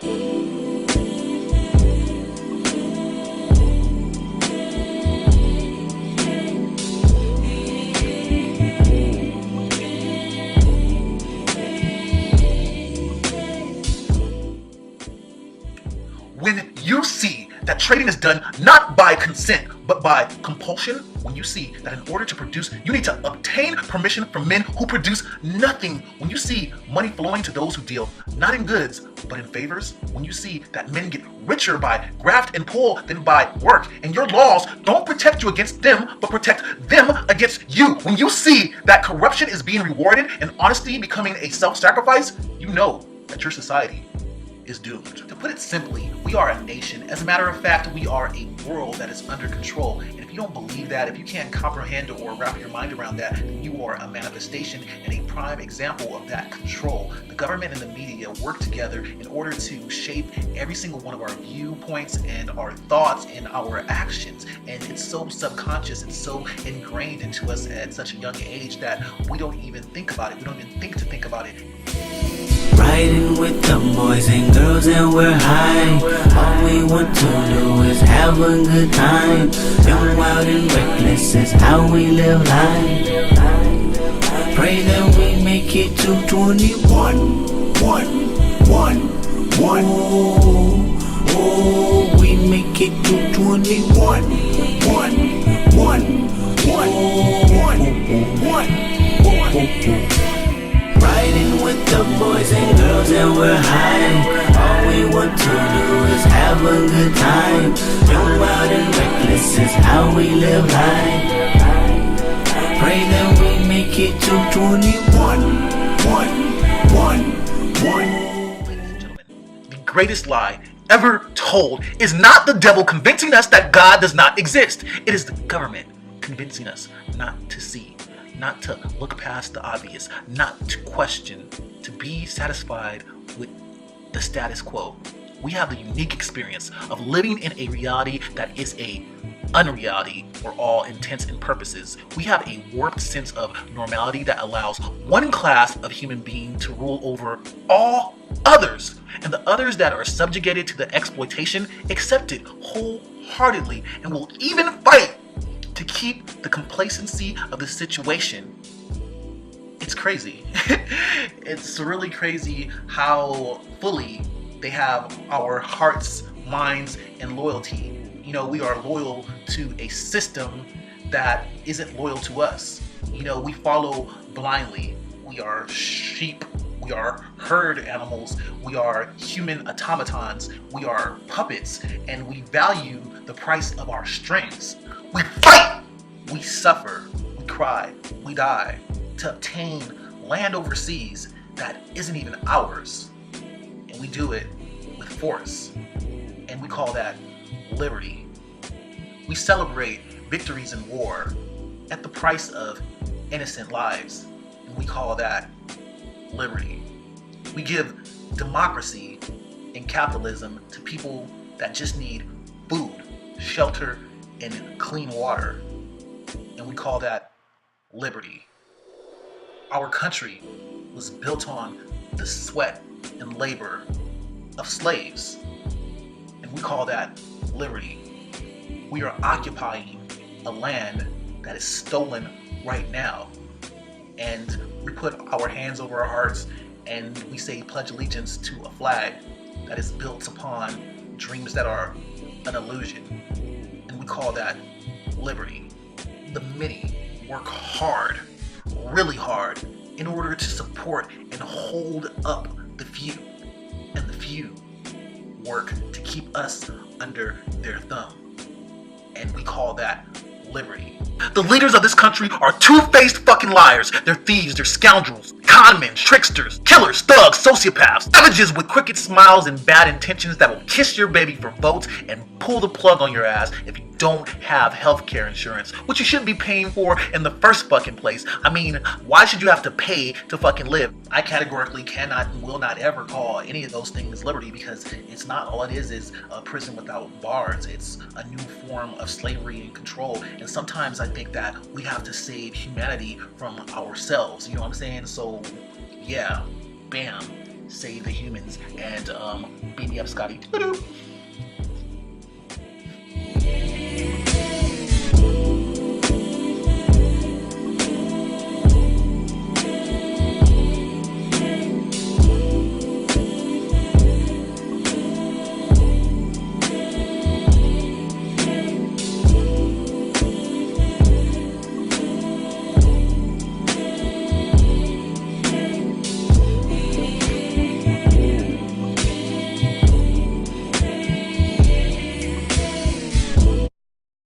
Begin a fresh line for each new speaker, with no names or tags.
When you see that trading is done not by consent, but by compulsion, when you see that in order to produce, you need to obtain permission from men who produce nothing, when you see money flowing to those who deal not in goods, but in favors, when you see that men get richer by graft and pull than by work, and your laws don't protect you against them, but protect them against you, when you see that corruption is being rewarded and honesty becoming a self-sacrifice, you know that your society is doomed. To put it simply, we are a nation. As a matter of fact, we are a world that is under control. And if you don't believe that, if you can't comprehend or wrap your mind around that, then you are a manifestation and a prime example of that control. The government and the media work together in order to shape every single one of our viewpoints and our thoughts and our actions. And it's so subconscious, it's so ingrained into us at such a young age that we don't even think about it. We don't even think to think about it.
Riding with the boys and girls and we're high. All we want to do is have a good time. Young, wild and reckless is how we live life. Pray that we make it to 21. Oh, we make it to 21. Riding with the boys and girls and we're high. All we want to do is have a good time. Young, wild and reckless is how we live life. Pray that we make it to 21.
Ladies and gentlemen, the greatest lie ever told is not the devil convincing us that God does not exist. It is the government convincing us not to see, not to look past the obvious, not to question, to be satisfied with the status quo. We have the unique experience of living in a reality that is a unreality for all intents and purposes. We have a warped sense of normality that allows one class of human being to rule over all others, and the others that are subjugated to the exploitation accept it wholeheartedly and will even fight to keep the complacency of the situation. It's crazy. It's really crazy how fully they have our hearts, minds, and loyalty. You know, we are loyal to a system that isn't loyal to us. You know, we follow blindly. We are sheep. We are herd animals. We are human automatons. We are puppets, and we value the price of our strengths. We fight, we suffer, we cry, we die to obtain land overseas that isn't even ours. And we do it with force. And we call that liberty. We celebrate victories in war at the price of innocent lives. And we call that liberty. We give democracy and capitalism to people that just need food, shelter, and clean water. And we call that liberty. Our country was built on the sweat and labor of slaves. And we call that liberty. We are occupying a land that is stolen right now. And we put our hands over our hearts and we say pledge allegiance to a flag that is built upon dreams that are an illusion. And we call that liberty. The many work hard, really hard, in order to support and hold up the few. And the few work to keep us under their thumb. And we call that liberty. The leaders of this country are two-faced fucking liars. They're thieves, they're scoundrels, conmen, tricksters, killers, thugs, sociopaths, savages with crooked smiles and bad intentions that will kiss your baby for votes and pull the plug on your ass if you don't have healthcare insurance, which you shouldn't be paying for in the first fucking place. I mean, why should you have to pay to fucking live? I categorically cannot and will not ever call any of those things liberty, because it's not. All it is a prison without bars. It's a new form of slavery and control. And sometimes I think that we have to save humanity from ourselves. You know what I'm saying? So yeah, bam. save the humans. And beat me up, Scotty.